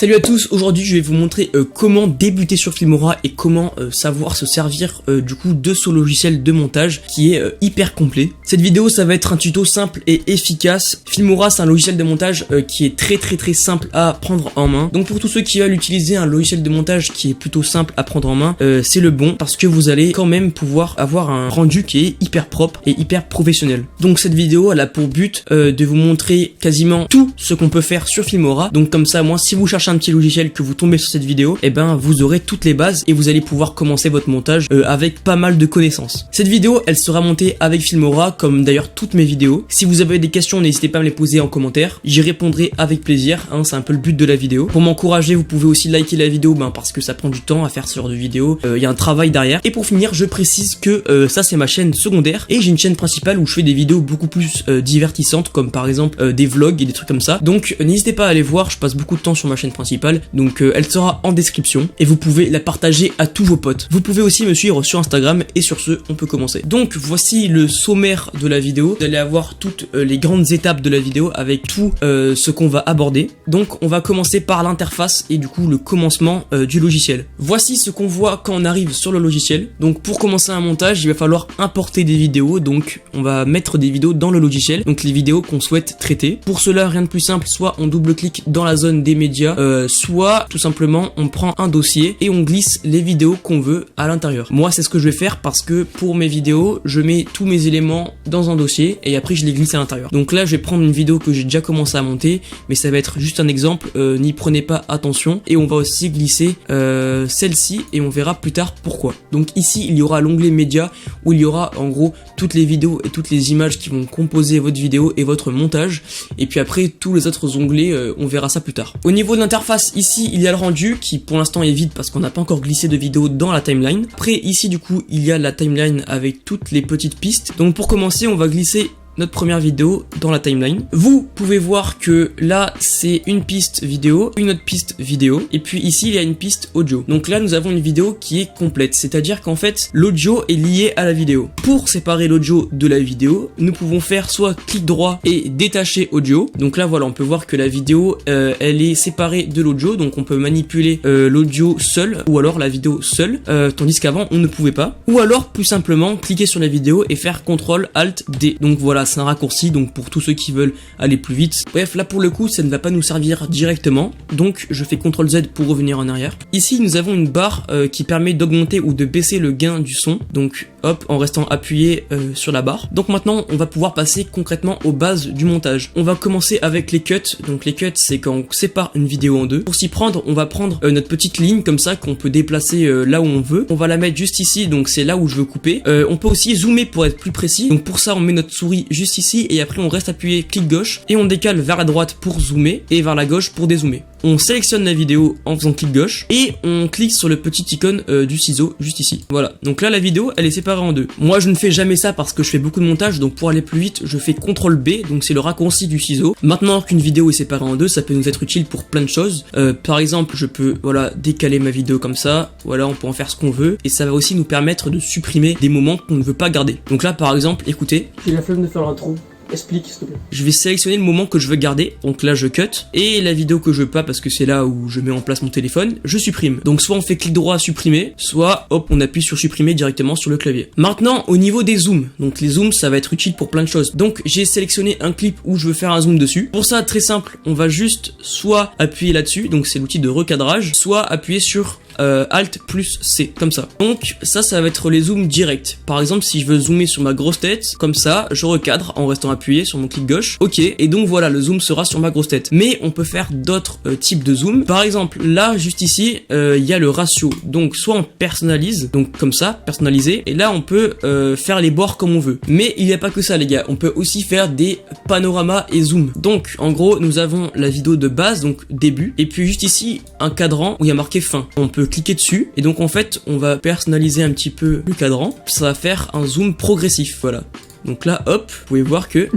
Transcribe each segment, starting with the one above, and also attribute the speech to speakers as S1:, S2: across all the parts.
S1: Salut à tous, aujourd'hui je vais vous montrer comment débuter sur Filmora et comment savoir se servir du coup de ce logiciel de montage qui est hyper complet. Cette vidéo ça va être un tuto simple et efficace. Filmora c'est un logiciel de montage qui est très simple à prendre en main. Donc pour tous ceux qui veulent utiliser un logiciel de montage qui est plutôt simple à prendre en main, c'est le bon parce que vous allez quand même pouvoir avoir un rendu qui est hyper propre et hyper professionnel. Donc cette vidéo elle a pour but de vous montrer quasiment tout ce qu'on peut faire sur Filmora. Donc comme ça, moi si vous cherchez un petit logiciel que vous tombez sur cette vidéo, et ben vous aurez toutes les bases et vous allez pouvoir commencer votre montage avec pas mal de connaissances. Cette vidéo elle sera montée avec Filmora comme d'ailleurs toutes mes vidéos. Si vous avez des questions, n'hésitez pas à me les poser en commentaire, j'y répondrai avec plaisir, hein, c'est un peu le but de la vidéo. Pour m'encourager, vous pouvez aussi liker la vidéo parce que ça prend du temps à faire ce genre de vidéo, il y a un travail derrière. Et pour finir, je précise que ça c'est ma chaîne secondaire et j'ai une chaîne principale où je fais des vidéos beaucoup plus divertissantes comme par exemple des vlogs et des trucs comme ça. Donc n'hésitez pas à aller voir, je passe beaucoup de temps sur ma chaîne principale, donc elle sera en description et vous pouvez la partager à tous vos potes. Vous pouvez aussi me suivre sur Instagram et sur ce, on peut commencer. Donc voici le sommaire de la vidéo. Vous allez avoir toutes les grandes étapes de la vidéo avec tout ce qu'on va aborder. Donc on va commencer par l'interface et du coup le commencement du logiciel. Voici ce qu'on voit quand on arrive sur le logiciel. Donc pour commencer un montage, il va falloir importer des vidéos, donc on va mettre des vidéos dans le logiciel, donc les vidéos qu'on souhaite traiter. Pour cela, rien de plus simple, soit on double-clique dans la zone des médias, soit tout simplement on prend un dossier et on glisse les vidéos qu'on veut à l'intérieur. Moi c'est ce que je vais faire parce que pour mes vidéos, je mets tous mes éléments dans un dossier et après je les glisse à l'intérieur. Donc là je vais prendre une vidéo que j'ai déjà commencé à monter, mais ça va être juste un exemple, n'y prenez pas attention. Et on va aussi glisser celle-ci et on verra plus tard pourquoi. Donc ici il y aura l'onglet médias où il y aura en gros toutes les vidéos et toutes les images qui vont composer votre vidéo et votre montage, et puis après tous les autres onglets on verra ça plus tard. Au niveau de l'interface, ici il y a le rendu qui pour l'instant est vide parce qu'on n'a pas encore glissé de vidéo dans la timeline. Après ici du coup il y a la timeline avec toutes les petites pistes. Donc pour commencer on va glisser notre première vidéo dans la timeline. Vous pouvez voir que là c'est une piste vidéo, une autre piste vidéo, et puis ici il y a une piste audio. Donc là nous avons une vidéo qui est complète, c'est-à-dire qu'en fait l'audio est lié à la vidéo. Pour séparer l'audio de la vidéo, nous pouvons faire soit clic droit et détacher audio. Donc là voilà, on peut voir que la vidéo elle est séparée de l'audio, donc on peut manipuler l'audio seul ou alors la vidéo seule, tandis qu'avant on ne pouvait pas. Ou alors plus simplement cliquer sur la vidéo et faire CTRL ALT D. Donc voilà, c'est un raccourci donc pour tous ceux qui veulent aller plus vite. Bref, là pour le coup ça ne va pas nous servir directement, donc je fais CTRL Z pour revenir en arrière. Ici nous avons une barre qui permet d'augmenter ou de baisser le gain du son, donc hop, en restant appuyé sur la barre. Donc maintenant on va pouvoir passer concrètement aux bases du montage. On va commencer avec les cuts. Donc les cuts c'est quand on sépare une vidéo en deux. Pour s'y prendre, on va prendre notre petite ligne comme ça qu'on peut déplacer là où on veut. On va la mettre juste ici, donc c'est là où je veux couper. On peut aussi zoomer pour être plus précis, donc pour ça on met notre souris juste ici et après on reste appuyé clic gauche et on décale vers la droite pour zoomer et vers la gauche pour dézoomer. On sélectionne la vidéo en faisant clic gauche et on clique sur le petit icône du ciseau juste ici. Voilà, donc là la vidéo elle est séparée en deux. Moi je ne fais jamais ça parce que je fais beaucoup de montage, donc pour aller plus vite je fais CTRL B, donc c'est le raccourci du ciseau. Maintenant qu'une vidéo est séparée en deux, ça peut nous être utile pour plein de choses. Par exemple je peux voilà décaler ma vidéo comme ça, voilà, on peut en faire ce qu'on veut et ça va aussi nous permettre de supprimer des moments qu'on ne veut pas garder. Donc là par exemple écoutez, j'ai la flemme de faire l'intro. Explique s'il te plaît. Je vais sélectionner le moment que je veux garder, donc là je cut, et la vidéo que je veux pas parce que c'est là où je mets en place mon téléphone, je supprime. Donc soit on fait clic droit à supprimer, soit hop on appuie sur supprimer directement sur le clavier. Maintenant au niveau des zooms, donc les zooms ça va être utile pour plein de choses. Donc j'ai sélectionné un clip où je veux faire un zoom dessus. Pour ça très simple, on va juste soit appuyer là-dessus, donc c'est l'outil de recadrage, soit appuyer sur Alt plus C, comme ça. Donc ça va être les zooms directs. Par exemple si je veux zoomer sur ma grosse tête, comme ça, je recadre en restant appuyé sur mon clic gauche, ok, et donc voilà, le zoom sera sur ma grosse tête. Mais on peut faire d'autres types de zoom. Par exemple là juste ici il y a le ratio, donc soit on personnalise, donc comme ça, personnaliser, et là on peut faire les bords comme on veut. Mais il n'y a pas que ça les gars, on peut aussi faire des panoramas et zoom. Donc en gros nous avons la vidéo de base, donc début, et puis juste ici un cadran où il y a marqué fin. On peut cliquer dessus et donc en fait on va personnaliser un petit peu le cadran, ça va faire un zoom progressif, voilà. Donc là, hop, vous pouvez voir que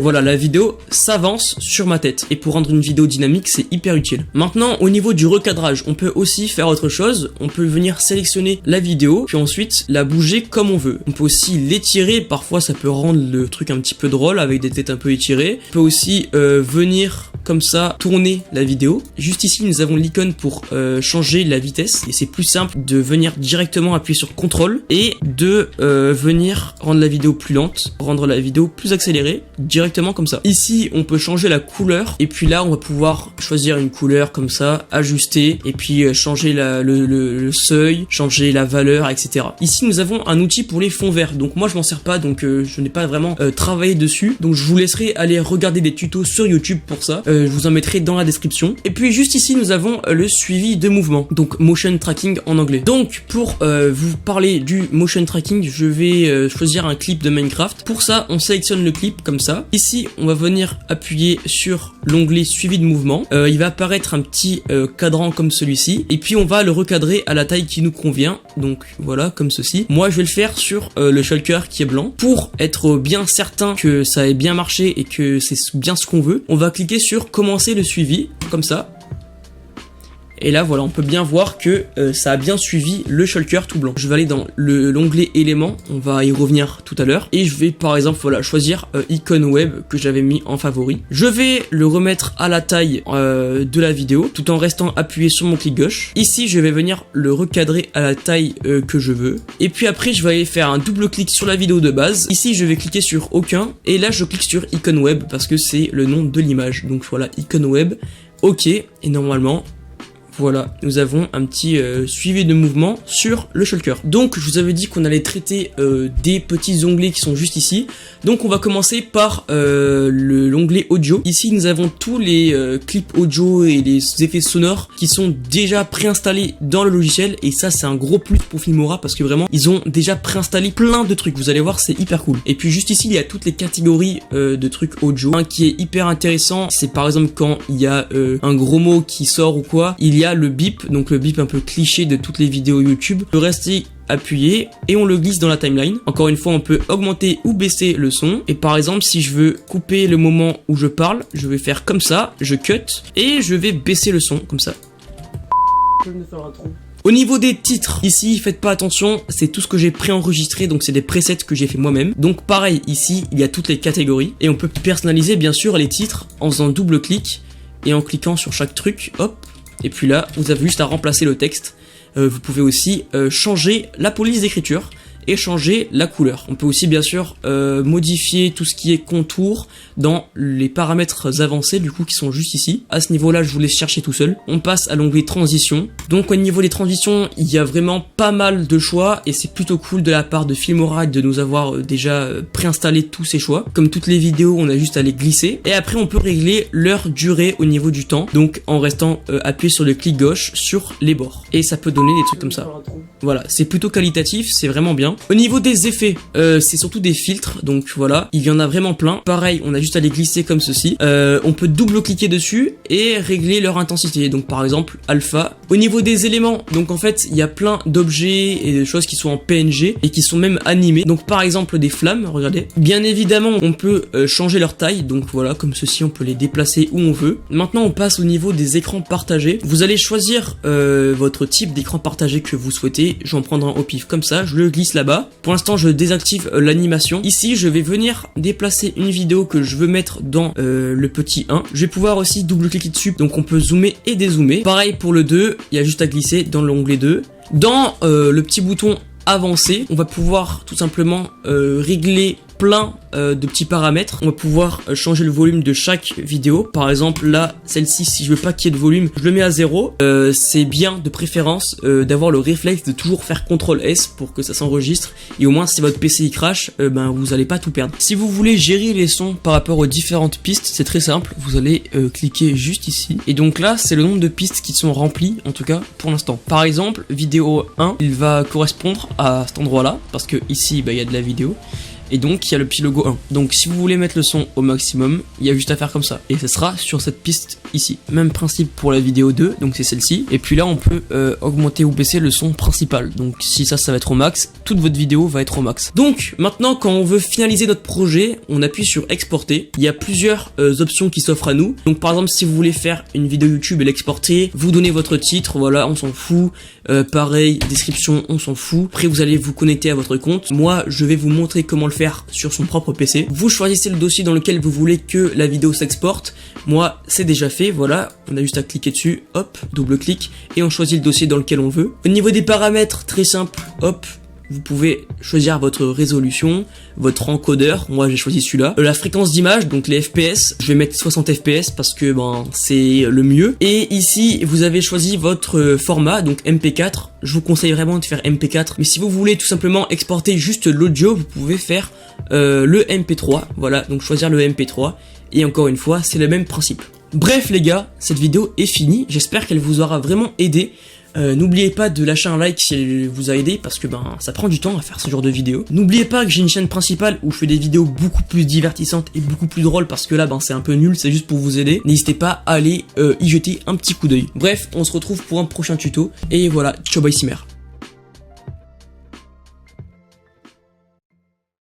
S1: voilà, la vidéo s'avance sur ma tête. Et pour rendre une vidéo dynamique, c'est hyper utile. Maintenant, au niveau du recadrage, on peut aussi faire autre chose. On peut venir sélectionner la vidéo, puis ensuite la bouger comme on veut. On peut aussi l'étirer, parfois ça peut rendre le truc un petit peu drôle avec des têtes un peu étirées. On peut aussi venir comme ça tourner la vidéo. Juste ici, nous avons l'icône pour changer la vitesse. Et c'est plus simple de venir directement appuyer sur CTRL et de venir rendre la vidéo plus lente, rendre la vidéo plus accélérée, directement comme ça. Ici, on peut changer la couleur, et puis là, on va pouvoir choisir une couleur comme ça, ajuster, et puis changer le seuil, changer la valeur, etc. Ici, nous avons un outil pour les fonds verts. Donc moi, je m'en sers pas, donc je n'ai pas vraiment travaillé dessus. Donc je vous laisserai aller regarder des tutos sur YouTube pour ça. Je vous en mettrai dans la description. Et puis juste ici, nous avons le suivi de mouvement, donc motion tracking en anglais. Donc pour vous parler du motion tracking, je vais choisir un clip de Minecraft. Pour ça, on sélectionne le clip comme ça. Ici, on va venir appuyer sur l'onglet suivi de mouvement. Il va apparaître un petit cadran comme celui-ci, et puis on va le recadrer à la taille qui nous convient. Donc voilà, comme ceci. Moi, je vais le faire sur le shulker qui est blanc. Pour être bien certain que ça ait bien marché et que c'est bien ce qu'on veut, on va cliquer sur commencer le suivi, comme ça. Et là voilà, on peut bien voir que ça a bien suivi le shulker tout blanc. Je vais aller dans l'onglet éléments, on va y revenir tout à l'heure. Et je vais par exemple voilà, choisir icône web que j'avais mis en favori. Je vais le remettre à la taille de la vidéo tout en restant appuyé sur mon clic gauche. Ici je vais venir le recadrer à la taille que je veux. Et puis après je vais aller faire un double clic sur la vidéo de base. Ici je vais cliquer sur aucun. Et là je clique sur icône web parce que c'est le nom de l'image. Donc voilà, icône web, ok. Et normalement... voilà, nous avons un petit suivi de mouvement sur le shulker. Donc, je vous avais dit qu'on allait traiter des petits onglets qui sont juste ici. Donc, on va commencer par l'onglet audio. Ici, nous avons tous les clips audio et les effets sonores qui sont déjà préinstallés dans le logiciel. Et ça, c'est un gros plus pour Filmora parce que vraiment, ils ont déjà préinstallé plein de trucs. Vous allez voir, c'est hyper cool. Et puis, juste ici, il y a toutes les catégories de trucs audio. Un qui est hyper intéressant, c'est par exemple quand il y a un gros mot qui sort ou quoi, il y a le bip, donc le bip un peu cliché de toutes les vidéos YouTube. On peut rester appuyé et on le glisse dans la timeline. Encore une fois, on peut augmenter ou baisser le son. Et par exemple, si je veux couper le moment où je parle, je vais faire comme ça, je cut et je vais baisser le son comme ça. Au niveau des titres, ici, faites pas attention, c'est tout ce que j'ai préenregistré, donc c'est des presets que j'ai fait moi-même. Donc pareil, ici, il y a toutes les catégories et on peut personnaliser bien sûr les titres en faisant double clic et en cliquant sur chaque truc, hop. Et puis là, vous avez juste à remplacer le texte. Vous pouvez aussi changer la police d'écriture et changer la couleur. On peut aussi bien sûr modifier tout ce qui est contour dans les paramètres avancés du coup qui sont juste ici. À ce niveau là je vous laisse chercher tout seul. On passe à l'onglet transition. Donc au niveau des transitions il y a vraiment pas mal de choix et c'est plutôt cool de la part de Filmora de nous avoir déjà préinstallé tous ces choix. Comme toutes les vidéos on a juste à les glisser et après on peut régler leur durée au niveau du temps, donc en restant appuyé sur le clic gauche sur les bords et ça peut donner des trucs comme ça. Voilà, c'est plutôt qualitatif, c'est vraiment bien. Au niveau des effets, c'est surtout des filtres, donc voilà, il y en a vraiment plein. Pareil, on a juste à les glisser comme ceci. On peut double-cliquer dessus et régler leur intensité, donc par exemple alpha. Au niveau des éléments, donc en fait, il y a plein d'objets et de choses qui sont en PNG et qui sont même animés. Donc par exemple des flammes, regardez. Bien évidemment, on peut changer leur taille, donc voilà, comme ceci, on peut les déplacer où on veut. Maintenant, on passe au niveau des écrans partagés. Vous allez choisir votre type d'écran partagé que vous souhaitez. Je vais en prendre un au pif comme ça, je le glisse là-bas. Pour l'instant, je désactive l'animation. Ici, je vais venir déplacer une vidéo que je veux mettre dans le petit 1. Je vais pouvoir aussi double-cliquer dessus, donc on peut zoomer et dézoomer. Pareil pour le 2, il y a juste à glisser dans l'onglet 2. Dans le petit bouton avancer, on va pouvoir tout simplement régler plein de petits paramètres. On va pouvoir changer le volume de chaque vidéo. Par exemple là, celle-ci, si je veux pas qu'il y ait de volume, je le mets à 0. C'est bien de préférence d'avoir le réflexe de toujours faire CTRL S pour que ça s'enregistre. Et au moins si votre PC il crache, ben vous allez pas tout perdre. Si vous voulez gérer les sons par rapport aux différentes pistes, c'est très simple. Vous allez cliquer juste ici. Et donc là, c'est le nombre de pistes qui sont remplies, en tout cas pour l'instant. Par exemple, vidéo 1, il va correspondre à cet endroit-là, parce que ici, bah, il y a de la vidéo. et donc il y a le petit logo 1. Donc si vous voulez mettre le son au maximum, il y a juste à faire comme ça, et ce sera sur cette piste ici. Même principe pour la vidéo 2, donc c'est celle-ci, et puis là on peut augmenter ou baisser le son principal. Donc si ça va être au max, toute votre vidéo va être au max. Donc maintenant quand on veut finaliser notre projet, on appuie sur exporter. Il y a plusieurs options qui s'offrent à nous. Donc par exemple si vous voulez faire une vidéo YouTube et l'exporter, vous donnez votre titre, voilà, on s'en fout. Pareil, description, on s'en fout. Après vous allez vous connecter à votre compte. Moi je vais vous montrer comment le faire sur son propre PC. Vous choisissez le dossier dans lequel vous voulez que la vidéo s'exporte. Moi c'est déjà fait, voilà, on a juste à cliquer dessus, hop, double clic, et on choisit le dossier dans lequel on veut. Au niveau des paramètres, très simple, hop, vous pouvez choisir votre résolution, votre encodeur, moi j'ai choisi celui-là, la fréquence d'image, donc les FPS, je vais mettre 60 FPS parce que c'est le mieux, et ici vous avez choisi votre format, donc MP4, je vous conseille vraiment de faire MP4, mais si vous voulez tout simplement exporter juste l'audio, vous pouvez faire le MP3, voilà, donc choisir le MP3, et encore une fois, c'est le même principe. Bref les gars, cette vidéo est finie, j'espère qu'elle vous aura vraiment aidé. N'oubliez pas de lâcher un like si elle vous a aidé parce que ça prend du temps à faire ce genre de vidéos. N'oubliez pas que j'ai une chaîne principale où je fais des vidéos beaucoup plus divertissantes et beaucoup plus drôles parce que là c'est un peu nul, c'est juste pour vous aider. N'hésitez pas à aller y jeter un petit coup d'œil. Bref, on se retrouve pour un prochain tuto et voilà, ciao bye Simer.